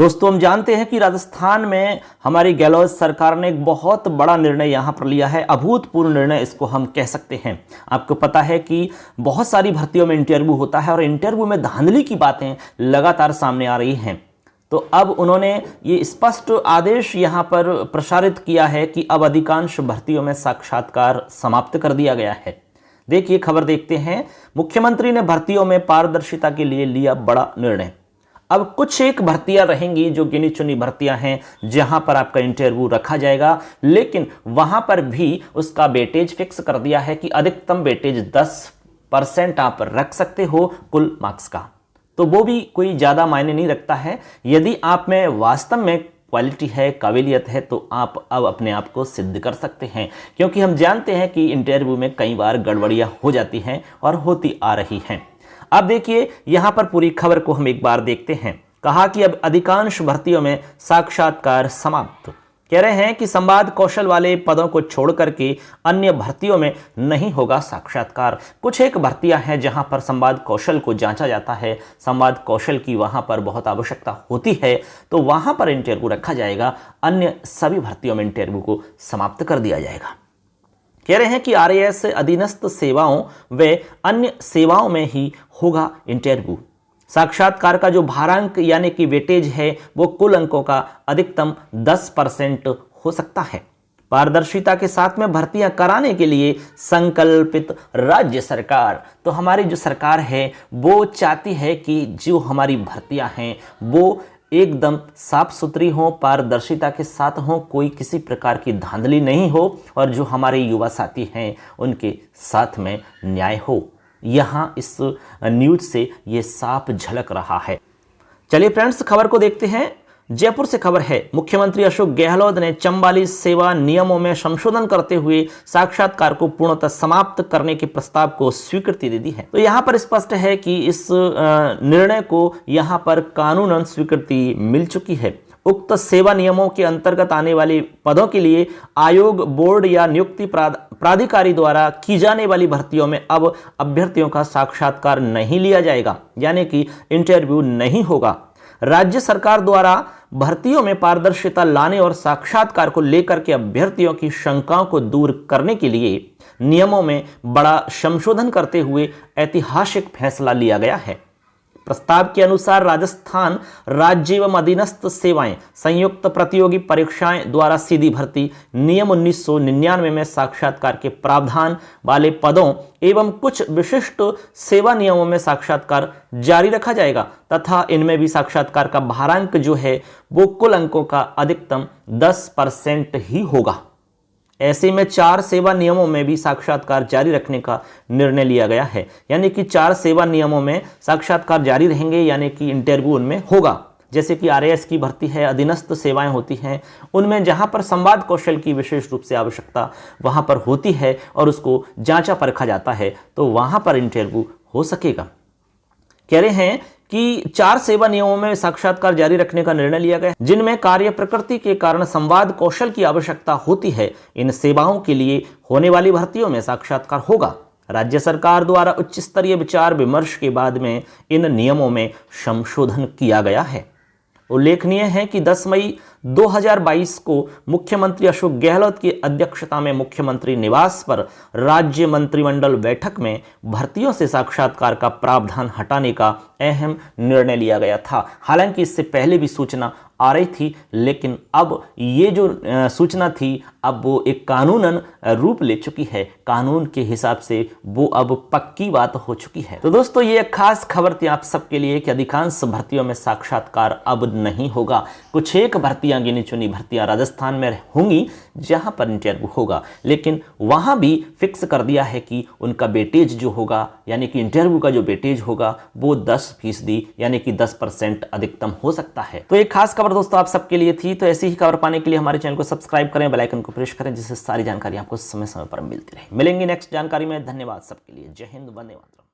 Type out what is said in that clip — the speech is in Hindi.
दोस्तों, हम जानते हैं कि राजस्थान में हमारी गहलोत सरकार ने एक बहुत बड़ा निर्णय यहाँ पर लिया है, अभूतपूर्व निर्णय इसको हम कह सकते हैं। आपको पता है कि बहुत सारी भर्तियों में इंटरव्यू होता है और इंटरव्यू में धांधली की बातें लगातार सामने आ रही हैं। तो अब उन्होंने ये स्पष्ट आदेश यहाँ पर प्रसारित किया है कि अब अधिकांश भर्तियों में साक्षात्कार समाप्त कर दिया गया है। देखिए, खबर देखते हैं। मुख्यमंत्री ने भर्तियों में पारदर्शिता के लिए लिया बड़ा निर्णय। अब कुछ एक भर्तियां रहेंगी जो गिनी चुनी भर्तियां हैं, जहां पर आपका इंटरव्यू रखा जाएगा, लेकिन वहां पर भी उसका वेटेज फिक्स कर दिया है कि अधिकतम वेटेज 10% आप रख सकते हो कुल मार्क्स का। तो वो भी कोई ज़्यादा मायने नहीं रखता है। यदि आप में वास्तव में क्वालिटी है, काबिलियत है, तो आप अब अपने आप को सिद्ध कर सकते हैं, क्योंकि हम जानते हैं कि इंटरव्यू में कई बार गड़बड़ियां हो जाती हैं और होती आ रही हैं। अब देखिए, यहां पर पूरी खबर को हम एक बार देखते हैं। कहा कि अब अधिकांश भर्तियों में साक्षात्कार समाप्त। कह रहे हैं कि संवाद कौशल वाले पदों को छोड़ करके अन्य भर्तियों में नहीं होगा साक्षात्कार। कुछ एक भर्तियां हैं जहां पर संवाद कौशल को जांचा जाता है, संवाद कौशल की वहां पर बहुत आवश्यकता होती है, तो वहां पर इंटरव्यू रखा जाएगा। अन्य सभी भर्तियों में इंटरव्यू को समाप्त कर दिया जाएगा। कह रहे हैं कि आरएएस अधीनस्थ सेवाओं व अन्य सेवाओं में ही होगा इंटरव्यू। साक्षात्कार का जो भारांक यानी कि वेटेज है वो कुल अंकों का अधिकतम 10% हो सकता है। पारदर्शिता के साथ में भर्तियां कराने के लिए संकल्पित राज्य सरकार, तो हमारी जो सरकार है वो चाहती है कि जो हमारी भर्तियां हैं वो एकदम साफ सुथरी हो, पारदर्शिता के साथ हो, कोई किसी प्रकार की धांधली नहीं हो और जो हमारे युवा साथी हैं उनके साथ में न्याय हो। यहाँ इस न्यूज से ये साफ झलक रहा है। चलिए फ्रेंड्स, खबर को देखते हैं। जयपुर से खबर है, मुख्यमंत्री अशोक गहलोत ने 44 सेवा नियमों में संशोधन करते हुए साक्षात्कार को पूर्णतः समाप्त करने के प्रस्ताव को स्वीकृति दे दी है। तो यहाँ पर स्पष्ट है कि इस निर्णय को यहाँ पर कानूनन स्वीकृति मिल चुकी है। उक्त सेवा नियमों के अंतर्गत आने वाले पदों के लिए आयोग, बोर्ड या नियुक्ति प्राधिकारी द्वारा की जाने वाली भर्तियों में अब अभ्यर्थियों का साक्षात्कार नहीं लिया जाएगा, यानी कि इंटरव्यू नहीं होगा। राज्य सरकार द्वारा भर्तियों में पारदर्शिता लाने और साक्षात्कार को लेकर के अभ्यर्थियों की शंकाओं को दूर करने के लिए नियमों में बड़ा संशोधन करते हुए ऐतिहासिक फैसला लिया गया है। प्रस्ताव के अनुसार राजस्थान राज्य एवं अधीनस्थ सेवाएं संयुक्त प्रतियोगी परीक्षाएं द्वारा सीधी भर्ती नियम 1999 में साक्षात्कार के प्रावधान वाले पदों एवं कुछ विशिष्ट सेवा नियमों में साक्षात्कार जारी रखा जाएगा तथा इनमें भी साक्षात्कार का भारांक जो है वो कुल अंकों का अधिकतम 10% ही होगा। ऐसे में 4 सेवा नियमों में भी साक्षात्कार जारी रखने का निर्णय लिया गया है, यानी कि 4 सेवा नियमों में साक्षात्कार जारी रहेंगे, यानी कि इंटरव्यू उनमें होगा। जैसे कि आरएएस की भर्ती है, अधीनस्थ सेवाएं होती हैं, उनमें जहां पर संवाद कौशल की विशेष रूप से आवश्यकता वहां पर होती है और उसको जांचा परखा जाता है, तो वहां पर इंटरव्यू हो सकेगा। कह रहे हैं कि 4 सेवा नियमों में साक्षात्कार जारी रखने का निर्णय लिया गया, जिनमें कार्य प्रकृति के कारण संवाद कौशल की आवश्यकता होती है। इन सेवाओं के लिए होने वाली भर्तियों में साक्षात्कार होगा। राज्य सरकार द्वारा उच्च स्तरीय विचार विमर्श के बाद में इन नियमों में संशोधन किया गया है। उल्लेखनीय है कि 10 मई 2022 को मुख्यमंत्री अशोक गहलोत की अध्यक्षता में मुख्यमंत्री निवास पर राज्य मंत्रिमंडल बैठक में भर्तियों से साक्षात्कार का प्रावधान हटाने का अहम निर्णय लिया गया था। हालांकि इससे पहले भी सूचना आ रही थी, लेकिन अब ये जो सूचना थी अब वो एक कानूनन रूप ले चुकी है। कानून के हिसाब से वो अब पक्की बात हो चुकी है। तो दोस्तों, ये एक खास खबर थी आप सबके लिए कि अधिकांश भर्तियों में साक्षात्कार अब नहीं होगा। कुछ एक भर्तियां, गिनी चुनी भर्तियां राजस्थान में होंगी जहां पर इंटरव्यू होगा, लेकिन वहां भी फिक्स कर दिया है कि उनका वेटेज जो होगा, यानी कि इंटरव्यू का जो वेटेज होगा वो 10% यानी कि 10% अधिकतम हो सकता है। तो एक खास खबर दोस्तों आप सबके लिए थी। तो ऐसी ही खबर पाने के लिए हमारे चैनल को सब्सक्राइब करें, बेल आइकन को प्रेस करें, जिससे सारी जानकारी आपको समय समय पर मिलती रहे। मिलेंगे नेक्स्ट जानकारी में। धन्यवाद सबके लिए। जय हिंद, वंदे मातरम।